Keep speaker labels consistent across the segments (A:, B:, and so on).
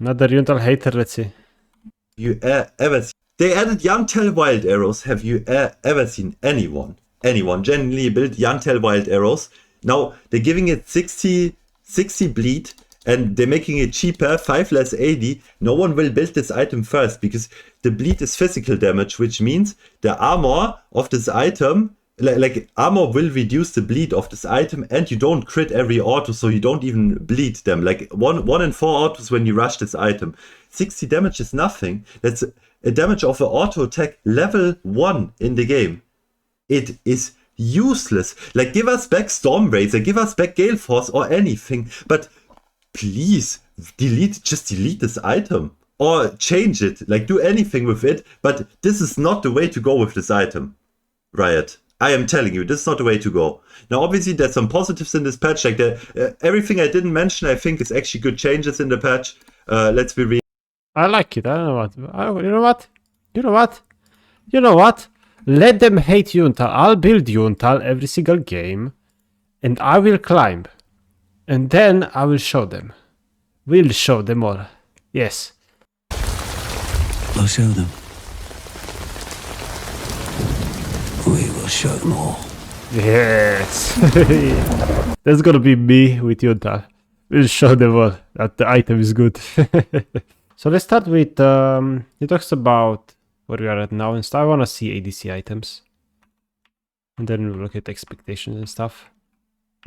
A: Another Yuntal hater, let's see.
B: You ever seen? They added Yantel Wild Arrows. Have you ever seen anyone genuinely build Yantel Wild Arrows? Now they're giving it 60 bleed and they're making it cheaper, 5 less AD. No one will build this item first because the bleed is physical damage, which means the armor of this item, like armor will reduce the bleed of this item, and you don't crit every auto, so you don't even bleed them. Like one in 4 autos when you rush this item. 60 damage is nothing. That's a damage of an auto attack level 1 in the game. It is useless. Like, give us back Stormrazor, give us back Gale Force or anything, but please just delete this item or change it. Like, do anything with it, but this is not the way to go with this item, Riot. I am telling you, this is not the way to go. Now, obviously, there's some positives in this patch. Like, everything I didn't mention, I think, is actually good changes in the patch. Let's be real.
A: I like it. I don't know what. You know what? You know what? You know what? Let them hate Yuntal. I'll build Yuntal every single game. And I will climb. And then I will show them. We'll show them all. Yes.
C: I'll show them. We will show them all.
A: Yes. That's gonna be me with Yuntal. We'll show them all that the item is good. So let's start with, he talks about where we are at now and stuff. I want to see ADC items. And then we'll look at expectations and stuff.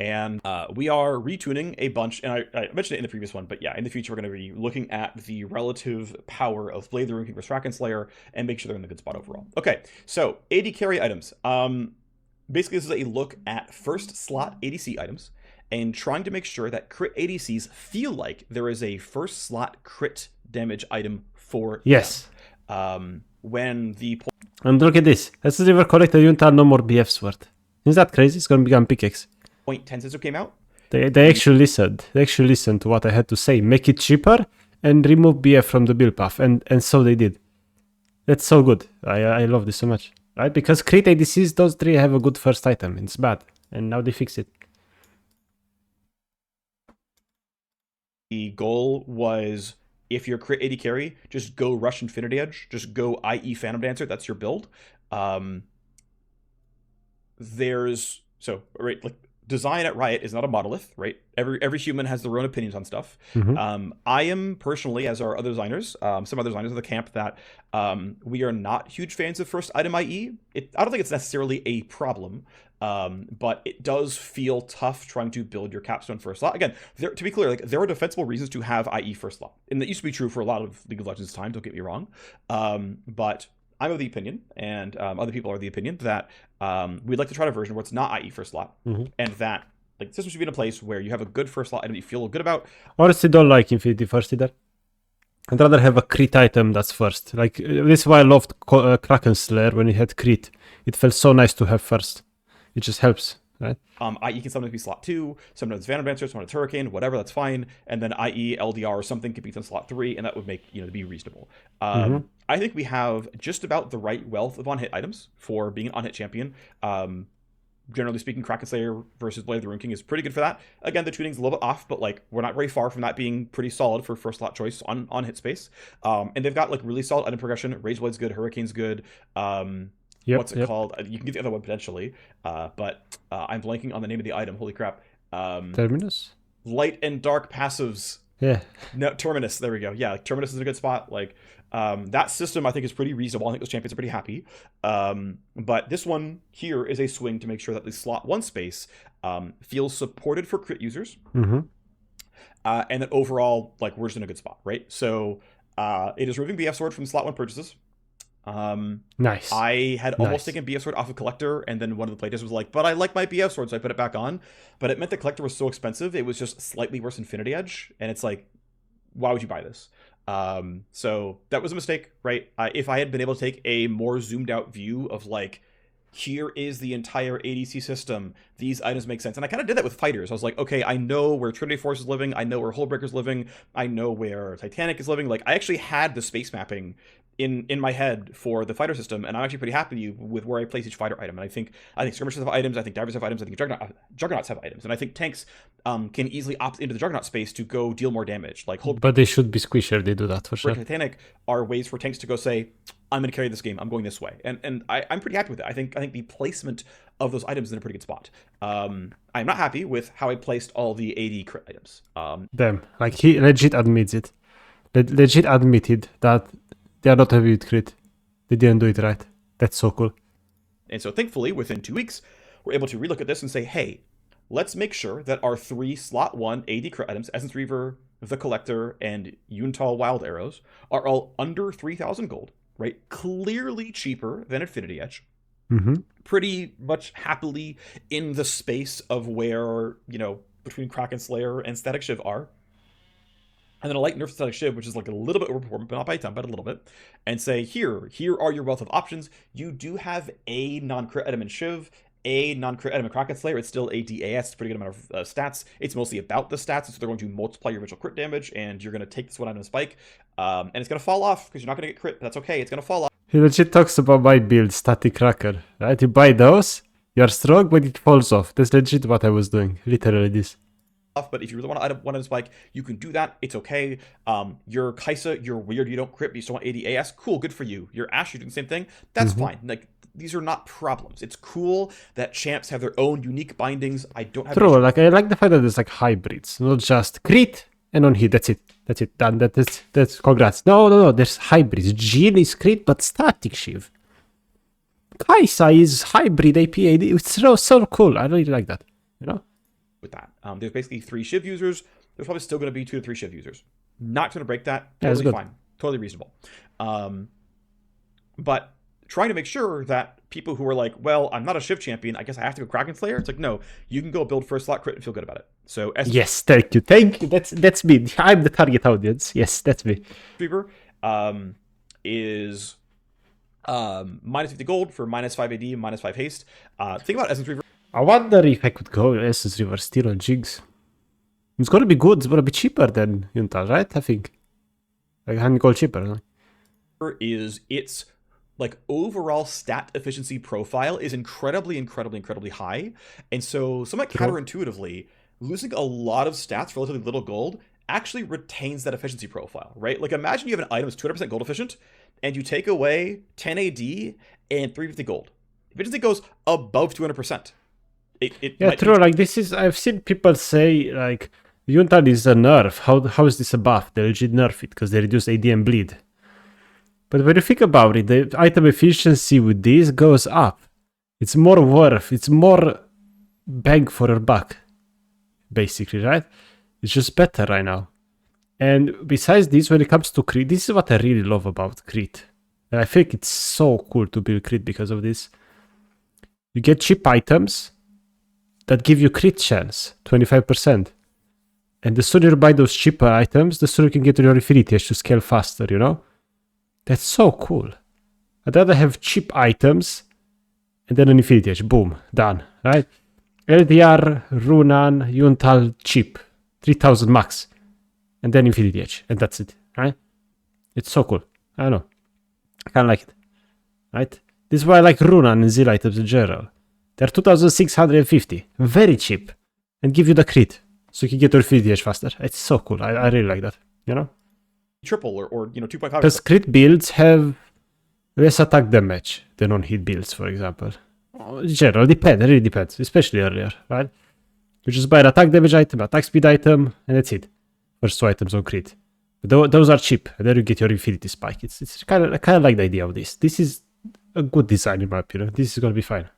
D: And we are retuning a bunch, and I mentioned it in the previous one, but yeah, in the future we're going to be looking at the relative power of Blade the Rune King versus Kraken Slayer and make sure they're in the good spot overall. Okay, so AD carry items. Basically this is a look at first slot ADC items and trying to make sure that crit ADCs feel like there is a first slot crit damage item for
A: yes
D: them. When the
A: and look at this. Let's river collect a Yuntal, no more BF sword. Isn't that crazy? It's gonna become pickaxe.
D: 0.10 sensor came out.
A: They actually listened. They actually listened to what I had to say. Make it cheaper and remove BF from the build path, and so they did. That's so good. I love this so much, right? Because crit ADCs, those 3 have a good first item. It's bad, and now they fix it.
D: The goal was, if you're crit AD carry, just go Rush Infinity Edge, just go IE Phantom Dancer, that's your build. Design at Riot is not a monolith, right? Every human has their own opinions on stuff. I am personally, as are other designers, some other designers of the camp, that we are not huge fans of first item IE. I don't think it's necessarily a problem, but it does feel tough trying to build your capstone first slot. Again, to be clear, like, there are defensible reasons to have IE first slot, and that used to be true for a lot of League of Legends time, don't get me wrong. But I'm of the opinion, and other people are of the opinion, that we'd like to try a version where it's not IE first slot, and that like the system should be in a place where you have a good first slot item you feel good about.
A: Honestly, don't like Infinity first either. I'd rather have a crit item that's first. Like, this is why I loved Kraken Slayer when it had crit. It felt so nice to have first. It just helps, right?
D: IE can sometimes be slot 2, sometimes Phantom Dancer, sometimes Hurricane, whatever, that's fine. And then IE, LDR, or something could be in slot 3, and that would make, be reasonable. I think we have just about the right wealth of on-hit items for being an on-hit champion. Generally speaking, Kraken Slayer versus Blade of the Rune King is pretty good for that. Again, the tuning's a little bit off, but like, we're not very far from that being pretty solid for first slot choice on hit space. And they've got like really solid item progression. Rageblade's good, Hurricane's good. What's it called? You can get the other one potentially, but I'm blanking on the name of the item. Holy crap!
A: Terminus.
D: Light and dark passives.
A: Yeah.
D: No, Terminus. There we go. Yeah, like, Terminus is a good spot. Like, that system I think is pretty reasonable. I think those champions are pretty happy. But this one here is a swing to make sure that the slot 1 space feels supported for crit users. And that overall, like, we're just in a good spot, right? So it is removing BF Sword from slot 1 purchases.
A: Nice.
D: I had almost taken BF Sword off of Collector, and then one of the playtesters was like, but I like my BF Sword, so I put it back on. But it meant the Collector was so expensive, it was just slightly worse Infinity Edge, and it's like, why would you buy this? So that was a mistake, right? If I had been able to take a more zoomed out view of like, here is the entire ADC system, these items make sense. And I kind of did that with fighters. I was like, okay, I know where Trinity Force is living, I know where Hullbreaker's living, I know where Titanic is living. Like, I actually had the space mapping in my head for the fighter system, and I'm actually pretty happy with where I place each fighter item. And I think skirmishers have items, I think divers have items, I think juggernauts have items, and I think tanks can easily opt into the juggernaut space to go deal more damage. Like
A: But they should be squishier, they do that for sure.
D: Titanic are ways for tanks to go say, I'm going to carry this game, I'm going this way, and I'm pretty happy with it. I think the placement of those items is in a pretty good spot. I'm not happy with how I placed all the AD crit items.
A: Damn, like he legit admits it. Legit admitted that they are not happy with crit. They didn't do it right. That's so cool.
D: And so thankfully, within 2 weeks, we're able to relook at this and say, hey, let's make sure that our 3 slot 1 AD crit items, Essence Reaver, the Collector, and Yuntal Wildarrows, are all under 3,000 gold, right? Clearly cheaper than Infinity Edge.
A: Mm-hmm.
D: Pretty much happily in the space of where, between Kraken Slayer and Static Shiv are. And then a light nerf to Static Shiv, which is like a little bit overperformed, but not by a ton, but a little bit. And say, here are your wealth of options. You do have a non-crit item in Shiv, a non-crit item in Kraken Slayer. It's still a DAS, it's a pretty good amount of stats. It's mostly about the stats, so they're going to multiply your initial crit damage, and you're going to take this one item and spike. And it's going to fall off, because you're not going to get crit, but that's okay, it's going to fall off.
A: He legit talks about my build, Static Cracker, right? You buy those, you're strong, but it falls off. That's legit what I was doing, literally this.
D: But if you really want to one item spike, you can do that. It's okay. Your Kaisa, you're weird, you don't crit, but you still want ADAS. Cool, good for you. Your Ash, you're doing the same thing. That's fine. Like, these are not problems. It's cool that champs have their own unique bindings. I don't have
A: True, like I like the fact that there's like hybrids, not just crit and on hit. That's it. Done. That's congrats. No. There's hybrids. Jin is crit, but Static Shiv. Kaisa is hybrid APAD. It's so cool. I really like that.
D: With that, there's basically 3 Shiv users. There's probably still going to be 2 to 3 Shiv users. Not going to break that. Totally fine. Totally reasonable. But trying to make sure that people who are like, well, I'm not a Shiv champion, I guess I have to go Kraken Slayer. It's like, no, you can go build first slot crit and feel good about it. So
A: yes, thank you. That's me. I'm the target audience. Yes, that's me.
D: Reaver is minus 50 gold for minus 5 AD, minus 5 haste. Think about Essence Reaver.
A: I wonder if I could go Essence Reaver still on Jinx. It's gonna be good. It's gonna be cheaper than Yuntal, right? I think. Like 100 gold cheaper.
D: Is its like overall stat efficiency profile is incredibly high, and so somewhat counterintuitively, losing a lot of stats for relatively little gold actually retains that efficiency profile, right? Like imagine you have an item that's 200% gold efficient, and you take away 10 AD and 350 gold. Efficiency goes above 200%.
A: True. Like this is, I've seen people say like Yuntal is a nerf. How is this a buff? They legit nerf it because they reduce AD and bleed. But when you think about it, the item efficiency with this goes up. It's more worth. It's more bang for your buck, basically, right? It's just better right now. And besides this, when it comes to crit, this is what I really love about crit. And I think it's so cool to build crit because of this. You get cheap items that give you crit chance, 25%. And the sooner you buy those cheaper items, the sooner you can get to your Infinity Edge to scale faster, That's so cool. I'd rather have cheap items and then an Infinity Edge. Boom, done, right? LDR, Runan, Yuntal, cheap. 3,000 max. And then Infinity Edge. And that's it, right? It's so cool. I don't know. I kind of like it, right? This is why I like Runan and Zeal items in general. They're 2,650. Very cheap. And give you the crit. So you can get your Infinity Edge faster. It's so cool. I really like that,
D: Triple or 2.5.
A: Because crit builds have less attack damage than on hit builds, for example. In general, it really depends, especially earlier, right? You just buy an attack damage item, attack speed item, and that's it. First 2 items on crit. But those are cheap, and then you get your Infinity Spike. It's kind of like the idea of this. This is a good design in my opinion. This is gonna be fine.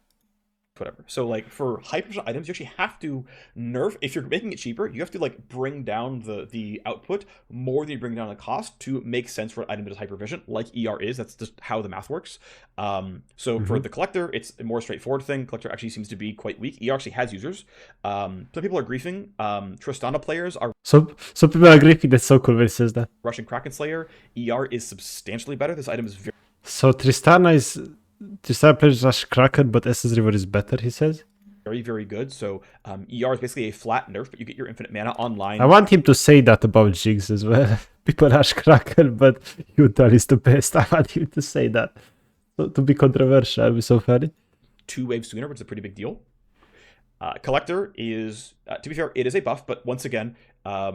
D: Whatever. So like for hyper items, you actually have to nerf. If you're making it cheaper, you have to like bring down the output more than you bring down the cost to make sense for an item that is hyper efficient, like ER is. That's just how the math works. For the collector, it's a more straightforward thing. Collector actually seems to be quite weak. ER actually has users. Some people are griefing. Tristana players are.
A: Some people are griefing. That's so cool when it says that.
D: Russian Kraken Slayer. ER is substantially better. This item is very.
A: So Tristana plays Rush Kraken, but Essence River is better, he says?
D: very, very good. So ER is basically a flat nerf, but you get your infinite mana online.
A: I want him to say that about Jinx as well. People are cracker, but Utah is the best. I want him to say that. To be controversial, it'll be so funny.
D: 2 waves sooner, which is a pretty big deal. Collector is, to be fair, it is a buff, but once again, I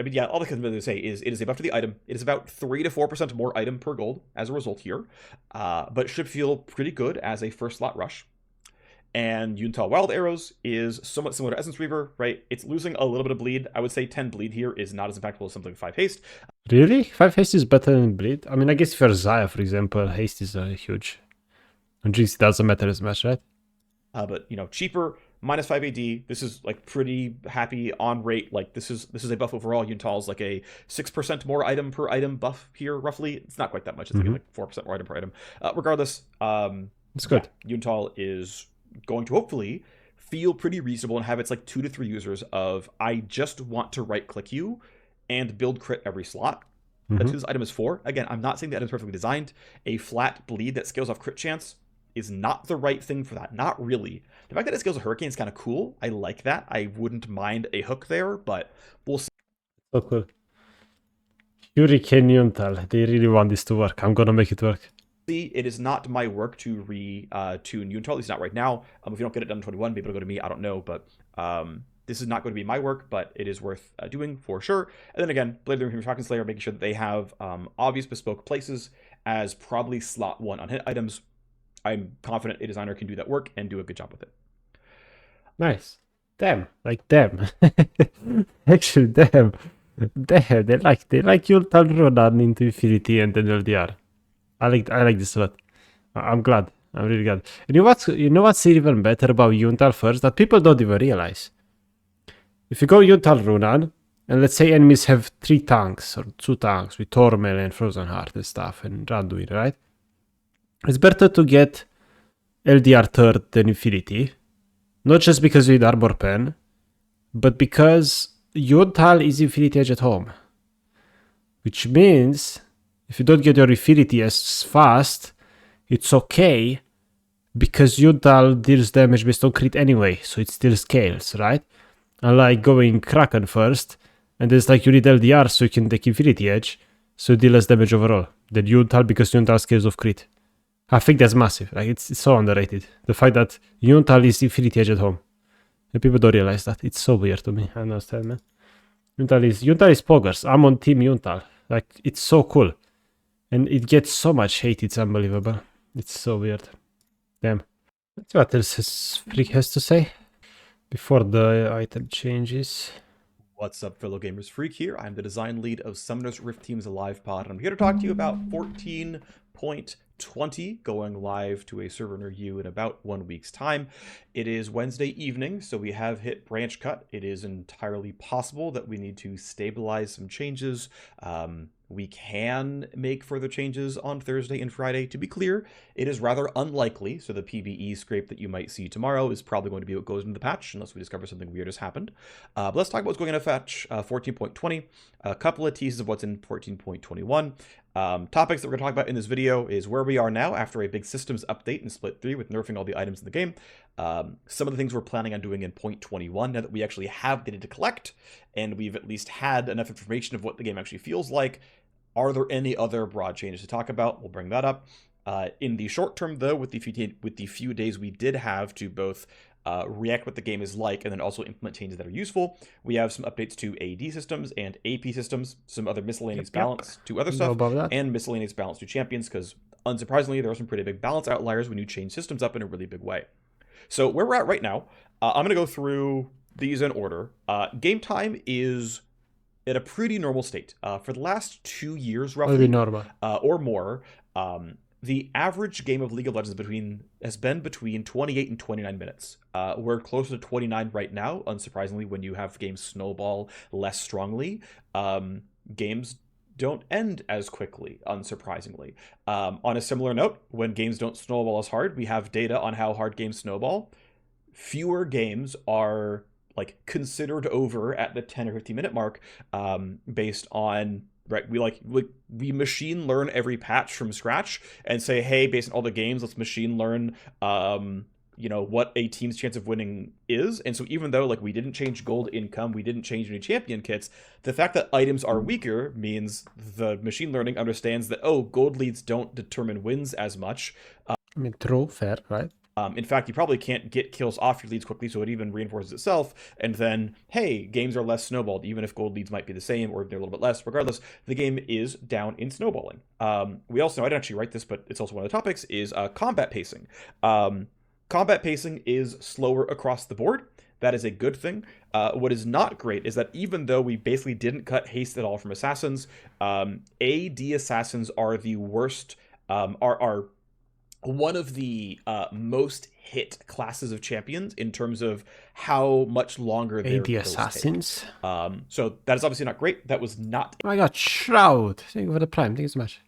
D: mean, yeah, all I can really say is it is a buff to the item. It is about 3 to 4% more item per gold as a result here, but should feel pretty good as a first slot rush. And Yuntal Wildarrows is somewhat similar to Essence Reaver, right? It's losing a little bit of bleed. I would say 10 bleed here is not as impactful as something like 5 haste.
A: Really? 5 haste is better than bleed? I mean, I guess if you're Zaya, for example, haste is huge. And Jinx doesn't matter as much, right?
D: But, you know, cheaper, minus 5 AD. This is, like, pretty happy on rate. Like, this is a buff overall. Yuntal's, like, a 6% more item per item buff here, roughly. It's not quite that much. It's like 4% more item per item. Regardless,
A: it's good.
D: Yeah, Yuntal is going to hopefully feel pretty reasonable and have its like 2 to 3 users of I just want to right click you and build crit every slot. That's who this item is for. Again, I'm not saying the item is perfectly designed. A flat bleed that scales off crit chance is not the right thing for that. Not really. The fact that it scales a hurricane is kind of cool. I like that. I wouldn't mind a hook there, but we'll see.
A: So cool. Hurricane Yuntal. They really want this to work. I'm gonna make it work.
D: It is not my work to tune Yuntal, at least not right now. If you don't get it done in 21, maybe it'll go to me. I don't know, but this is not going to be my work, but it is worth doing for sure. And then again, Blade of the Human Falcon Slayer, making sure that they have obvious bespoke places as probably slot 1 on hit items. I'm confident a designer can do that work and do a good job with it.
A: Nice. Damn. Like, damn. Actually, damn. Damn. They like Yuntal Ronan into Infinity and then LDR. I like this a lot. I'm glad. I'm really glad. And you know what's even better about Yuntal first? That people don't even realize. If you go Yuntal Runan, and let's say enemies have 3 tanks or 2 tanks with Tormel and Frozen Heart and stuff and Randuin, right? It's better to get LDR third than Infinity. Not just because you need Armor Pen, but because Yuntal is Infinity Edge at home. Which means if you don't get your Infinity as fast, it's okay, because Yuntal deals damage based on crit anyway, so it still scales, right? Unlike going Kraken first, and it's like you need LDR so you can take Infinity Edge, so you deal less damage overall than Yuntal, because Yuntal scales off crit. I think that's massive. Like, it's so underrated. The fact that Yuntal is Infinity Edge at home. And people don't realize that. It's so weird to me. I understand, man. Yuntal is poggers. I'm on team Yuntal. Like, it's so cool. And it gets so much hate, it's unbelievable. It's so weird. Damn. Let's see what else Freak has to say before the item changes.
D: What's up, fellow gamers? Freak here. I'm the design lead of Summoner's Rift Team's Live Pod, and I'm here to talk to you about 14.20 going live to a server near you in about 1 week's time. It is Wednesday evening, so we have hit branch cut. It is entirely possible that we need to stabilize some changes. We can make further changes on Thursday and Friday. To be clear, it is rather unlikely, so the PBE scrape that you might see tomorrow is probably going to be what goes into the patch, unless we discover something weird has happened. But let's talk about what's going into patch 14.20, a couple of teases of what's in 14.21. Topics that we're going to talk about in this video is where we are now after a big systems update in Split 3 with nerfing all the items in the game. Some of the things we're planning on doing in 0.21 now that we actually have data to collect, and we've at least had enough information of what the game actually feels like. Are there any other broad changes to talk about? We'll bring that up. In the short term, though, with the few days we did have to both react what the game is like and then also implement changes that are useful, we have some updates to AD systems and AP systems, some other miscellaneous balance to other stuff, and miscellaneous balance to champions, because unsurprisingly, there are some pretty big balance outliers when you change systems up in a really big way. So where we're at right now, I'm going to go through these in order. Game time is at a pretty normal state. For the last 2 years, roughly, or more, the average game of League of Legends has been between 28 and 29 minutes. We're closer to 29 right now, unsurprisingly, when you have games snowball less strongly. Games don't end as quickly, unsurprisingly. On a similar note, when games don't snowball as hard, we have data on how hard games snowball. Fewer games are considered over at the 10 or 15 minute mark, based on, right, we machine learn every patch from scratch and say, hey, based on all the games, let's machine learn what a team's chance of winning is. And so even though like we didn't change gold income, we didn't change any champion kits, the fact that items are weaker means the machine learning understands that, oh, gold leads don't determine wins as much.
A: I mean, true, fair, right?
D: In fact, you probably can't get kills off your leads quickly, so it even reinforces itself. And then, hey, games are less snowballed, even if gold leads might be the same or they're a little bit less. Regardless, the game is down in snowballing. We also know, I didn't actually write this, but it's also one of the topics, is combat pacing. Combat pacing is slower across the board. That is a good thing. What is not great is that even though we basically didn't cut haste at all from assassins, AD assassins are the worst, are one of the most hit classes of champions in terms of how much longer their
A: AD
D: kills
A: assassins.
D: take. So that is obviously not great. That was not
A: Oh my god, Shroud. Thank you for the prime. Thank you so much.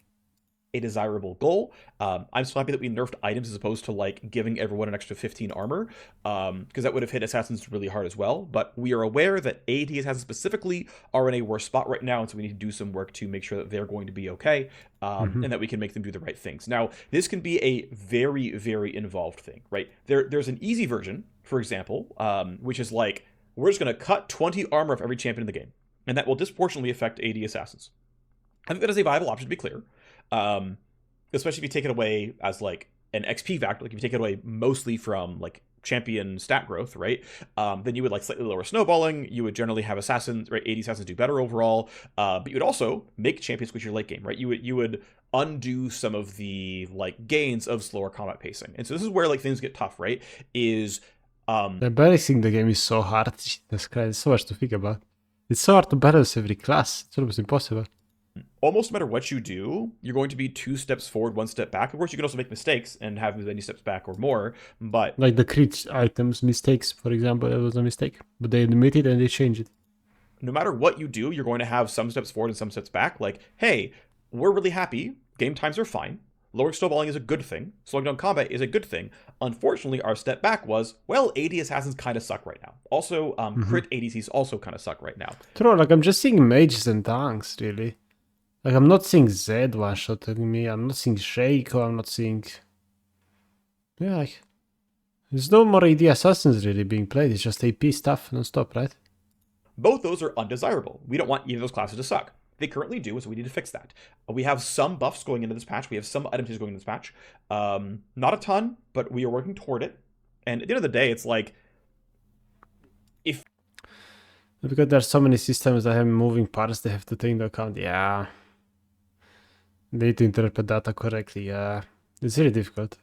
D: a desirable goal. I'm so happy that we nerfed items as opposed to like giving everyone an extra 15 armor, because that would have hit assassins really hard as well. But we are aware that AD assassins specifically are in a worse spot right now, and so we need to do some work to make sure that they're going to be okay, and that we can make them do the right things. Now, this can be a very, very involved thing, right? There's an easy version, for example, which is like, we're just going to cut 20 armor of every champion in the game, and that will disproportionately affect AD assassins. I think that is a viable option, to be clear. Especially if you take it away as like an XP factor, like if you take it away mostly from like champion stat growth, right? Then you would like slightly lower snowballing. You would generally have assassins, right? 80 assassins do better overall. But you would also make champions squish your late game, right? You would undo some of the like gains of slower combat pacing. And so this is where like things get tough, right? Is
A: The balancing the game is so hard. Jesus Christ, it's so much to think about. It's so hard to balance every class. It's almost impossible.
D: almost no matter what you do, you're going to be 2 steps forward, 1 step back. Of course, you can also make mistakes and have many steps back or more, but
A: Like the crit items mistakes, for example, that was a mistake. But they admit it and they change it.
D: no matter what you do, you're going to have some steps forward and some steps back. Like, hey, we're really happy. Game times are fine. Lowering snowballing is a good thing. Slowing down combat is a good thing. Unfortunately, our step back was, well, AD assassins kind of suck right now. Also, crit ADCs also kind of suck right now.
A: True, like I'm just seeing mages and tanks, really. Like I'm not seeing Zed one-shotting me, I'm not seeing Shaco, I'm not seeing... Yeah, like... There's no more AD assassins really being played, it's just AP stuff non-stop, right?
D: Both those are undesirable. We don't want either of those classes to suck. They currently do, so we need to fix that. We have some buffs going into this patch. We have some item changes going into this patch. Not a ton, but we are working toward it. And at the end of the day, it's like...
A: Because there's so many systems that have moving parts they have to take into account, yeah. They need to interpret data correctly, yeah. It's really difficult.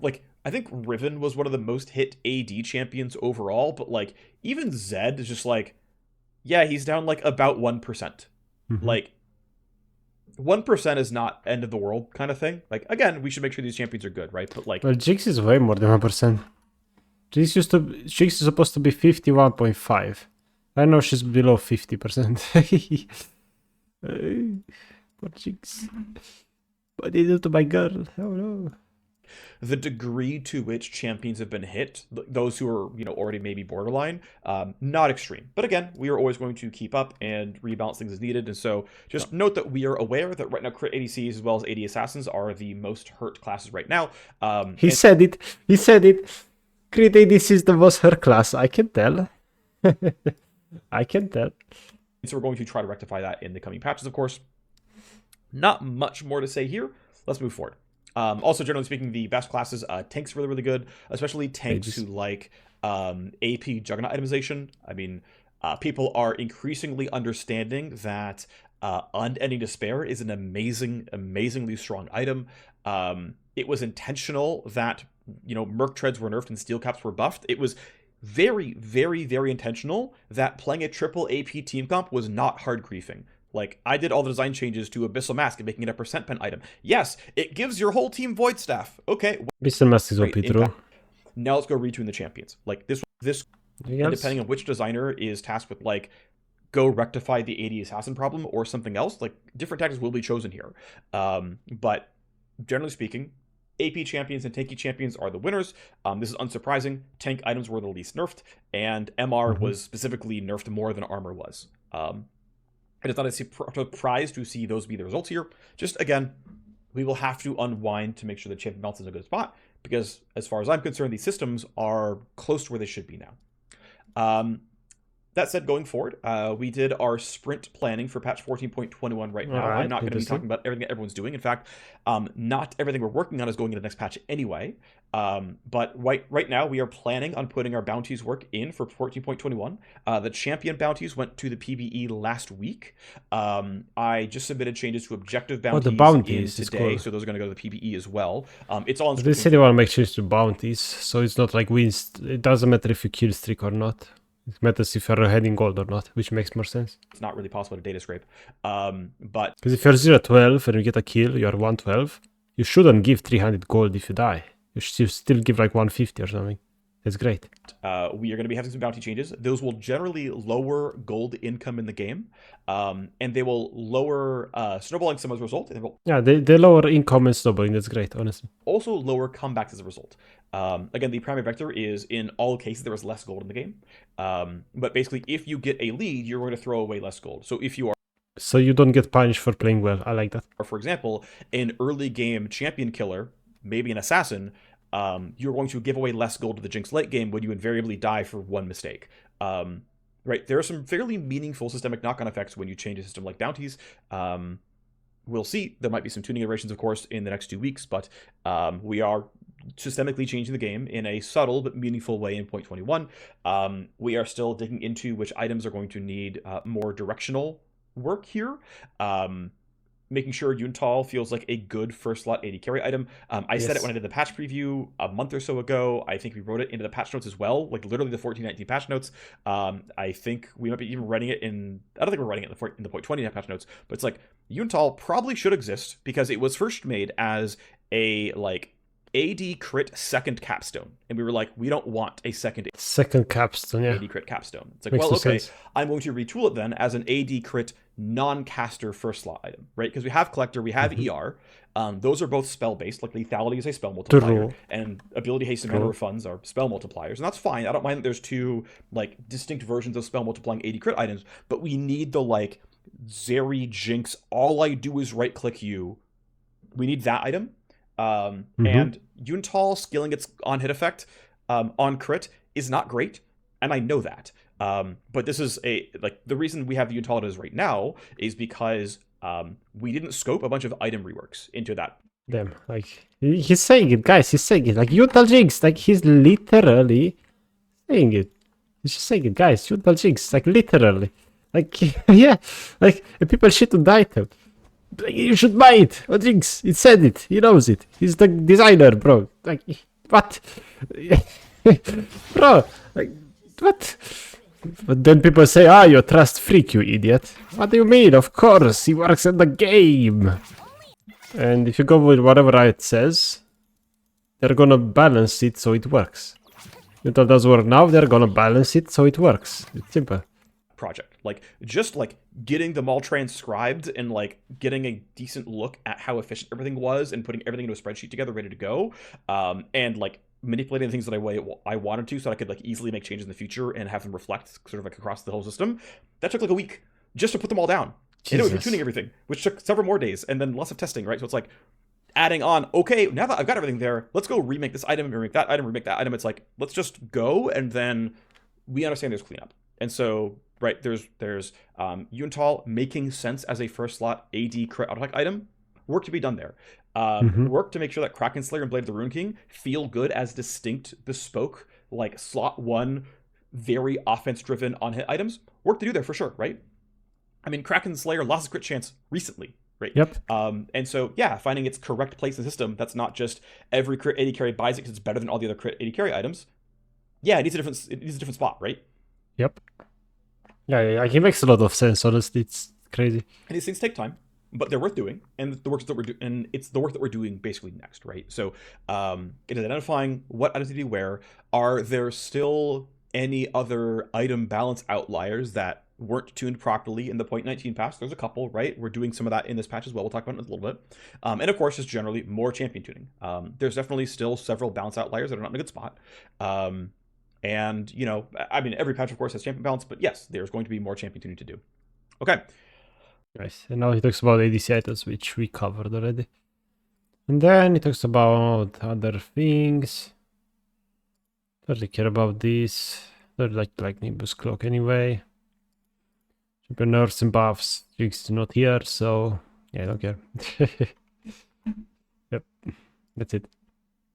D: Like, I think Riven was one of the most hit AD champions overall, but like, even Zed is just like, yeah, he's down like about 1%. Like, 1% is not end of the world kind of thing. Like, again, we should make sure these champions are good, right? But like,
A: Well, Jinx is way more than 1%. Jinx is supposed to be 51.5. I know she's below 50%. Poor Jinx. What did you do to my girl? Oh no.
D: the degree to which champions have been hit, those who are, already maybe borderline, not extreme. But again, we are always going to keep up and rebalance things as needed. And so just note that we are aware that right now crit ADCs as well as AD assassins are the most hurt classes right now.
A: He said it. Crit ADC is the most hurt class. I can tell. I can tell.
D: So we're going to try to rectify that in the coming patches, of course. Not much more to say here. Let's move forward. Also, generally speaking, the best classes, tanks really, really good, especially tanks who like AP Juggernaut itemization. I mean, people are increasingly understanding that Unending Despair is an amazingly strong item. It was intentional that, Merc Treads were nerfed and Steel Caps were buffed. It was very, very, very intentional that playing a triple AP team comp was not hard griefing. Like, I did all the design changes to Abyssal Mask and making it a percent pen item. Yes, it gives your whole team Void Staff. Okay.
A: Abyssal Mask is OP, true.
D: Now let's go retune the champions. Like, this and depending on which designer is tasked with, like, go rectify the AD Assassin problem or something else, like, different tactics will be chosen here. But generally speaking, AP champions and tanky champions are the winners. This is unsurprising. Tank items were the least nerfed, and MR was specifically nerfed more than armor was. It is not a surprise to see those be the results here. Just, again, we will have to unwind to make sure the champion balance is in a good spot. because as far as I'm concerned, these systems are close to where they should be now. That said, going forward, we did our sprint planning for patch 14.21 right now.
A: Alright,
D: I'm not going to be
A: interesting.
D: talking about everything that everyone's doing. In fact, not everything we're working on is going into the next patch anyway. But right now, we are planning on putting our bounties work in for 14.21. The champion bounties went to the PBE last week. I just submitted changes to objective bounties,
A: the bounties
D: in
A: is
D: today,
A: cool.
D: so those are going to go to the PBE as well. It's all in
A: They said they want to make changes to bounties, so it's not like wins. It doesn't matter if you kill streak or not. It matters if you're heading gold or not, which makes more sense.
D: It's not really possible to data scrape. But
A: Because if you're 0-12 and you get a kill, you're 112, you shouldn't give 300 gold if you die. You should still give like 150 or something. That's great.
D: We are going to be having some bounty changes. Those will generally lower gold income in the game, and they will lower snowballing some as a result, and they will
A: Yeah, they lower income and snowballing. That's great, honestly.
D: also lower comebacks as a result. Again, the primary vector is in all cases there is less gold in the game, but basically if you get a lead, you're going to throw away less gold. So if you are,
A: So you don't get punished for playing well. I like that.
D: for example, an early game champion killer, maybe an assassin, you're going to give away less gold to the jinx late game when you invariably die for one mistake. Right, there are some fairly meaningful systemic knock-on effects when you change a system like bounties. We'll see. There might be some tuning iterations, of course, in the next 2 weeks, but we are systemically changing the game in a subtle but meaningful way in 0.21. We are still digging into which items are going to need more directional work here. Making sure Yuntal feels like a good first slot AD carry item. I said it when I did the patch preview a month or so ago. I think we wrote it into the patch notes as well, like literally the 14.19 patch notes. I think we might be even writing it in, I don't think we're writing it in the 0.20 patch notes, but it's like Yuntal probably should exist because it was first made as a like AD crit second capstone. And we were like, we don't want a second
A: capstone, yeah.
D: AD crit capstone. It's like,
A: Makes
D: well,
A: no
D: okay,
A: sense.
D: I'm going to retool it then as an AD crit non-caster first slot item, right? Because we have Collector, we have ER. Those are both spell-based, like Lethality is a spell multiplier,
A: True.
D: and Ability Haste and Mana Refunds are spell multipliers. And that's fine. I don't mind that there's two like distinct versions of spell multiplying AD crit items, but we need the like Zeri Jinx, all I do is right-click you. We need that item. And Yuntal skilling its on-hit effect on crit is not great, and I know that. But this is the reason we have the Yuntal it is right now is because we didn't scope a bunch of item reworks into that.
A: Damn, like, he's saying it, guys, he's saying it. Like, Yuntal Jinx, like, he's literally saying it. He's just saying it, guys, Yuntal Jinx, like, literally. Like, yeah, like, people shit on the item. Like, you should buy it. Oh, Jinx, he said it. He knows it. He's the designer, bro. Like, what? Bro, like, what? But then people say, you're trust freak, you idiot. What do you mean? Of course, he works in the game. And if you go with whatever it says, they're gonna balance it so it works. If that does work now, they're gonna balance it so it works. It's simple.
D: Project, like just like getting them all transcribed and like getting a decent look at how efficient everything was and putting everything into a spreadsheet together ready to go, and like manipulating the things that I wanted to so that I could like easily make changes in the future and have them reflect sort of like across the whole system. That took like a week just to put them all down. And it was retuning everything, which took several more days and then lots of testing, right? So it's like adding on, okay, now that I've got everything there, let's go remake this item, remake that item, remake that item. It's like, let's just go, and then we understand there's cleanup. And so, right, there's Yuntal making sense as a first slot AD crit auto-attack item. Work to be done there. Work to make sure that Kraken Slayer and Blade of the Rune King feel good as distinct, bespoke, like slot one, very offense-driven on-hit items. Work to do there for sure, right? I mean, Kraken Slayer lost his crit chance recently, right?
A: Yep.
D: And so, yeah, finding its correct place in the system, that's not just every crit AD carry buys it because it's better than all the other crit AD carry items. Yeah, it needs a different spot, right?
A: Yep. Yeah, it makes a lot of sense, honestly. It's crazy.
D: And these things take time, but they're worth doing, and the work that we're doing, and it's the work that we're doing basically next, right? So, it is identifying what items to do where. Are there still any other item balance outliers that weren't tuned properly in the 0.19 patch? There's a couple, right? We're doing some of that in this patch as well. We'll talk about it in a little bit. And of course, just generally more champion tuning. There's definitely still several balance outliers that are not in a good spot. And, you know, I mean, every patch, of course, has champion balance, but yes, there's going to be more champion tuning to do. Okay.
A: Nice. And now he talks about ADC items, which we covered already. And then he talks about other things. Don't really care about this. Don't like Nimbus Cloak anyway. Entrepreneurs and buffs. Jinx is not here, so yeah, I don't care. Yep, that's it.